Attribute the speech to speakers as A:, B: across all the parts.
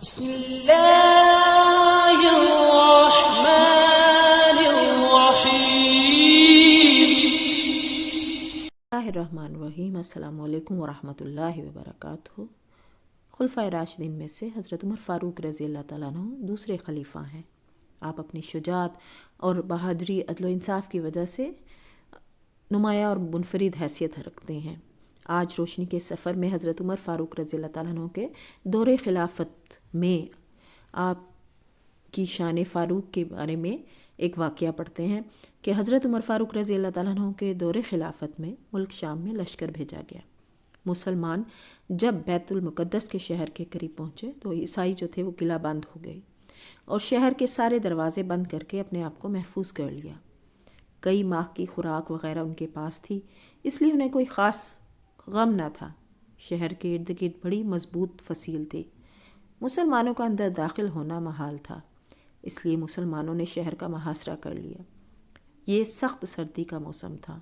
A: بسم اللہ الرحمن الرحیم۔
B: السلام علیکم ورحمۃ اللہ وبرکاتہ۔ خلفائے راشدین میں سے حضرت عمر فاروق رضی اللہ تعالیٰ عنہ دوسرے خلیفہ ہیں۔ آپ اپنی شجاعت اور بہادری، عدل و انصاف کی وجہ سے نمایاں اور منفرد حیثیت رکھتے ہیں۔ آج روشنی کے سفر میں حضرت عمر فاروق رضی اللہ تعالیٰ عنہ کے دور خلافت میں آپ کی شان فاروق کے بارے میں ایک واقعہ پڑھتے ہیں کہ حضرت عمر فاروق رضی اللہ تعالیٰ عنہ کے دور خلافت میں ملک شام میں لشکر بھیجا گیا۔ مسلمان جب بیت المقدس کے شہر کے قریب پہنچے تو عیسائی جو تھے وہ قلعہ بند ہو گئے اور شہر کے سارے دروازے بند کر کے اپنے آپ کو محفوظ کر لیا۔ کئی ماہ کی خوراک وغیرہ ان کے پاس تھی، اس لیے انہیں کوئی خاص غم نہ تھا۔ شہر کے ارد گرد بڑی مضبوط فصیل تھی۔ مسلمانوں کا اندر داخل ہونا محال تھا، اس لیے مسلمانوں نے شہر کا محاصرہ کر لیا۔ یہ سخت سردی کا موسم تھا۔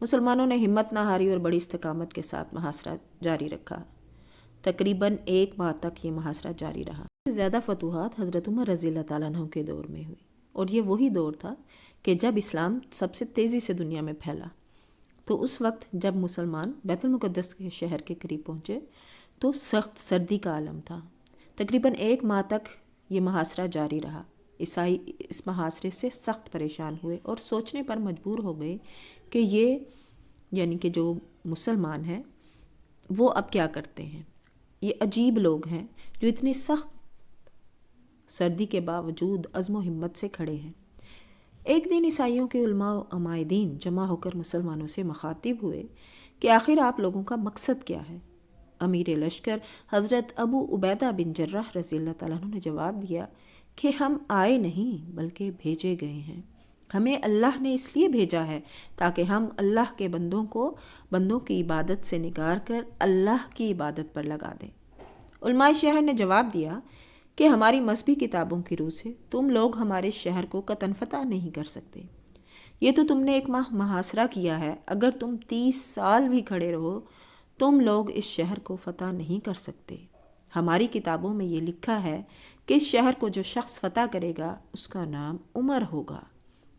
B: مسلمانوں نے ہمت نہ ہاری اور بڑی استقامت کے ساتھ محاصرہ جاری رکھا۔ تقریباً 1 ماہ تک یہ محاصرہ جاری رہا۔ زیادہ فتوحات حضرت عمر رضی اللہ تعالیٰ عنہ کے دور میں ہوئی، اور یہ وہی دور تھا کہ جب اسلام سب سے تیزی سے دنیا میں پھیلا۔ تو اس وقت جب مسلمان بیت المقدس کے شہر کے قریب پہنچے تو سخت سردی کا عالم تھا۔ تقریباً 1 ماہ تک یہ محاصرہ جاری رہا۔ عیسائی اس محاصرے سے سخت پریشان ہوئے اور سوچنے پر مجبور ہو گئے کہ یہ یعنی کہ جو مسلمان ہیں وہ اب کیا کرتے ہیں۔ یہ عجیب لوگ ہیں جو اتنی سخت سردی کے باوجود عزم و ہمت سے کھڑے ہیں۔ ایک دن عیسائیوں کے علماء و عمائدین جمع ہو کر مسلمانوں سے مخاطب ہوئے کہ آخر آپ لوگوں کا مقصد کیا ہے۔ امیر لشکر حضرت ابو عبیدہ بن جراح رضی اللہ تعالیٰ عنہ نے جواب دیا کہ ہم آئے نہیں بلکہ بھیجے گئے ہیں۔ ہمیں اللہ نے اس لیے بھیجا ہے تاکہ ہم اللہ کے بندوں کی عبادت سے نکار کر اللہ کی عبادت پر لگا دیں۔ علماء شہر نے جواب دیا کہ ہماری مذہبی کتابوں کی روح سے تم لوگ ہمارے شہر کو قطعاً فتح نہیں کر سکتے۔ یہ تو تم نے 1 ماہ محاصرہ کیا ہے، اگر تم 30 سال بھی کھڑے رہو تم لوگ اس شہر کو فتح نہیں کر سکتے۔ ہماری کتابوں میں یہ لکھا ہے کہ اس شہر کو جو شخص فتح کرے گا اس کا نام عمر ہوگا،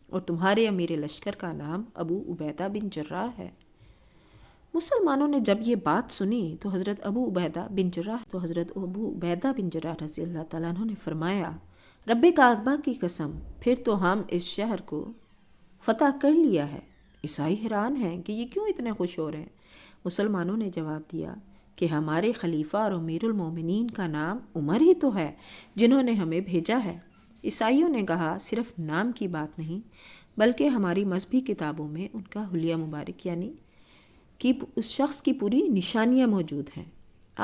B: اور تمہارے امیر لشکر کا نام ابو عبیدہ بن جراح ہے۔ مسلمانوں نے جب یہ بات سنی تو حضرت ابو عبیدہ بن جراح رضی اللہ تعالیٰ عنہ نے فرمایا، رب کعبہ کی قسم، پھر تو ہم اس شہر کو فتح کر لیا ہے۔ عیسائی حیران ہیں کہ یہ کیوں اتنے خوش ہو رہے ہیں۔ مسلمانوں نے جواب دیا کہ ہمارے خلیفہ اور امیر المومنین کا نام عمر ہی تو ہے جنہوں نے ہمیں بھیجا ہے۔ عیسائیوں نے کہا، صرف نام کی بات نہیں بلکہ ہماری مذہبی کتابوں میں ان کا حلیہ مبارک یعنی کہ اس شخص کی پوری نشانیاں موجود ہیں۔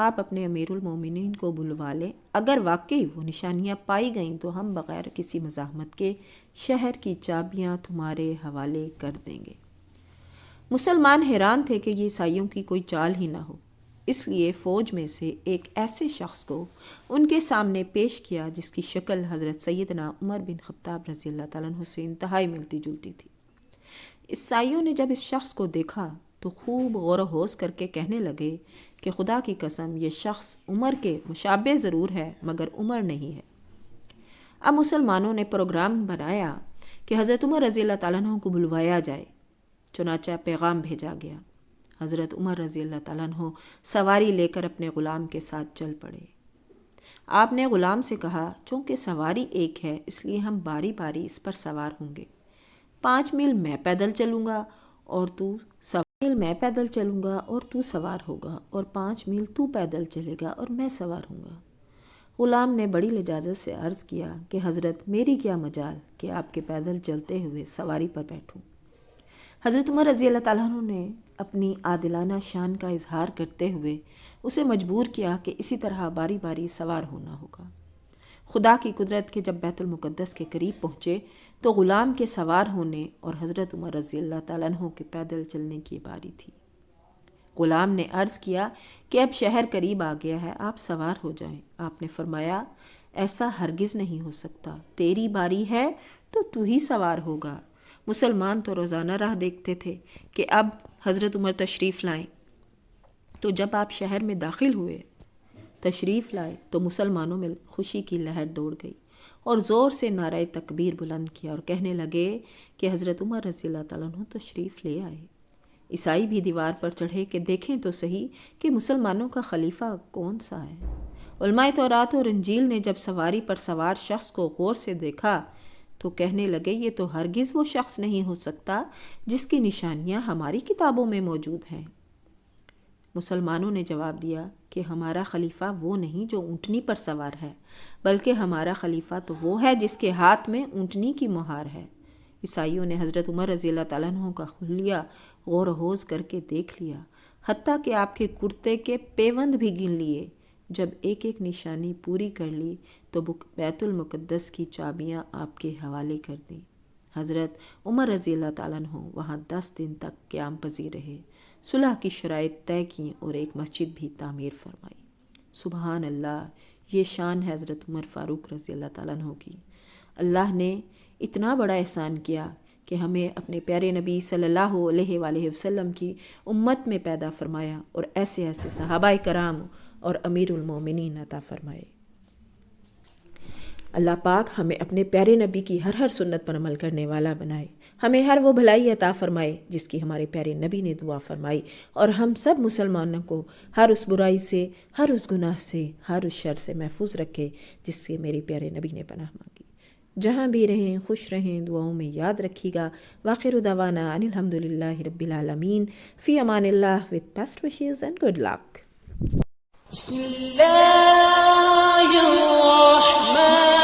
B: آپ اپنے امیر المومنین کو بلوا لیں، اگر واقعی وہ نشانیاں پائی گئیں تو ہم بغیر کسی مزاحمت کے شہر کی چابیاں تمہارے حوالے کر دیں گے۔ مسلمان حیران تھے کہ یہ عیسائیوں کی کوئی چال ہی نہ ہو، اس لیے فوج میں سے ایک ایسے شخص کو ان کے سامنے پیش کیا جس کی شکل حضرت سیدنا عمر بن خطاب رضی اللہ تعالیٰ عنہ سے انتہائی ملتی جلتی تھی۔ عیسائیوں نے جب اس شخص کو دیکھا تو خوب غور و خوض کر کے کہنے لگے کہ خدا کی قسم یہ شخص عمر کے مشابہ ضرور ہے مگر عمر نہیں ہے۔ اب مسلمانوں نے پروگرام بنایا کہ حضرت عمر رضی اللہ تعالیٰ عنہ کو بلوایا جائے۔ چنانچہ پیغام بھیجا گیا۔ حضرت عمر رضی اللہ تعالیٰ عنہ سواری لے کر اپنے غلام کے ساتھ چل پڑے۔ آپ نے غلام سے کہا، چونکہ سواری ایک ہے اس لیے ہم باری باری اس پر سوار ہوں گے۔ 5 میل میں پیدل چلوں گا اور تو سوار ہوگا، اور 5 میل تو پیدل چلے گا اور میں سوار ہوں گا۔ غلام نے بڑی لجاجت سے عرض کیا کہ حضرت میری کیا مجال کہ آپ کے پیدل چلتے ہوئے سواری پر بیٹھوں۔ حضرت عمر رضی اللہ تعالیٰ عنہ نے اپنی عادلانہ شان کا اظہار کرتے ہوئے اسے مجبور کیا کہ اسی طرح باری باری سوار ہونا ہوگا۔ خدا کی قدرت کے جب بیت المقدس کے قریب پہنچے تو غلام کے سوار ہونے اور حضرت عمر رضی اللہ تعالیٰ عنہ کے پیدل چلنے کی باری تھی۔ غلام نے عرض کیا کہ اب شہر قریب آ گیا ہے، آپ سوار ہو جائیں۔ آپ نے فرمایا، ایسا ہرگز نہیں ہو سکتا، تیری باری ہے تو تو ہی سوار ہوگا۔ مسلمان تو روزانہ راہ دیکھتے تھے کہ اب حضرت عمر تشریف لائیں، تو جب آپ شہر میں داخل ہوئے تشریف لائے تو مسلمانوں میں خوشی کی لہر دوڑ گئی اور زور سے نعرہ تکبیر بلند کیا اور کہنے لگے کہ حضرت عمر رضی اللہ تعالیٰ عنہ تشریف لے آئے۔ عیسائی بھی دیوار پر چڑھے کہ دیکھیں تو صحیح کہ مسلمانوں کا خلیفہ کون سا ہے۔ علماء تورات اور انجیل نے جب سواری پر سوار شخص کو غور سے دیکھا تو کہنے لگے یہ تو ہرگز وہ شخص نہیں ہو سکتا جس کی نشانیاں ہماری کتابوں میں موجود ہیں۔ مسلمانوں نے جواب دیا کہ ہمارا خلیفہ وہ نہیں جو اونٹنی پر سوار ہے، بلکہ ہمارا خلیفہ تو وہ ہے جس کے ہاتھ میں اونٹنی کی مہار ہے۔ عیسائیوں نے حضرت عمر رضی اللہ تعالیٰ عنہ کا حلیہ غور و خوض کر کے دیکھ لیا، حتیٰ کہ آپ کے کرتے کے پیوند بھی گن لیے۔ جب ایک ایک نشانی پوری کر لی تو بیت المقدس کی چابیاں آپ کے حوالے کر دیں۔ حضرت عمر رضی اللہ تعالیٰ عنہ وہاں 10 دن تک قیام پذیر رہے، صلح کی شرائط طے کیں اور ایک مسجد بھی تعمیر فرمائی۔ سبحان اللہ، یہ شان ہے حضرت عمر فاروق رضی اللہ تعالیٰ عنہ کی۔ اللہ نے اتنا بڑا احسان کیا کہ ہمیں اپنے پیارے نبی صلی اللہ علیہ وآلہ وسلم کی امت میں پیدا فرمایا اور ایسے ایسے صحابہ کرام اور امیر المومنین عطا فرمائے۔ اللہ پاک ہمیں اپنے پیارے نبی کی ہر سنت پر عمل کرنے والا بنائے، ہمیں ہر وہ بھلائی عطا فرمائے جس کی ہمارے پیارے نبی نے دعا فرمائی، اور ہم سب مسلمانوں کو ہر اس برائی سے، ہر اس گناہ سے، ہر اس شر سے محفوظ رکھے جس سے میرے پیارے نبی نے پناہ مانگی۔ جہاں بھی رہیں خوش رہیں، دعاؤں میں یاد رکھیے گا۔ وآخر دعوانا ان الحمدللہ رب العالمین، فی Aman Ullah, with best wishes and good luck۔
A: بسم اللہ الرحمن